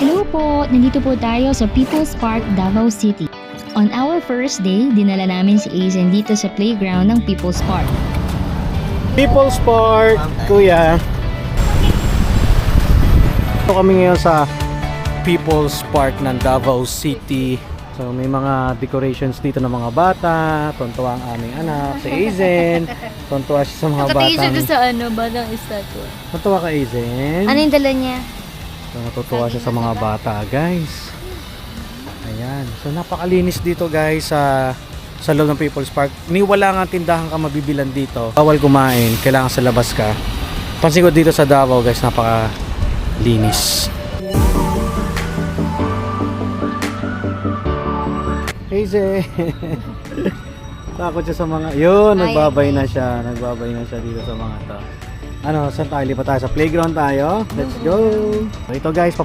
Hello po! Nandito po tayo sa People's Park, Davao City. On our first day, dinala namin si Aizen dito sa playground ng People's Park. People's Park, kuya. Ito kami ngayon sa People's Park ng Davao City. So may mga decorations dito ng mga bata. Tontuwa ang aming anak, si Aizen. Tontuwa siya sa mga Nakatingin siya batang. doon sa batang estatwa. Tontuwa ka, Aizen. Ano yung dala niya? So, natutuwa siya sa mga bata, guys. Ayan. So napakalinis dito, guys, sa loob ng People's Park. Ni wala nga tindahan ka mabibilan dito. Bawal kumain, kailangan sa labas ka. Pansin ko dito sa Davao, guys, napakalinis. Hey, Zay. Takot siya sa mga... Yun, nagbabay na siya. Nagbabay na siya dito sa mga to. Ano, saan tayo? Lipat tayo sa playground tayo. Let's go! So ito, guys,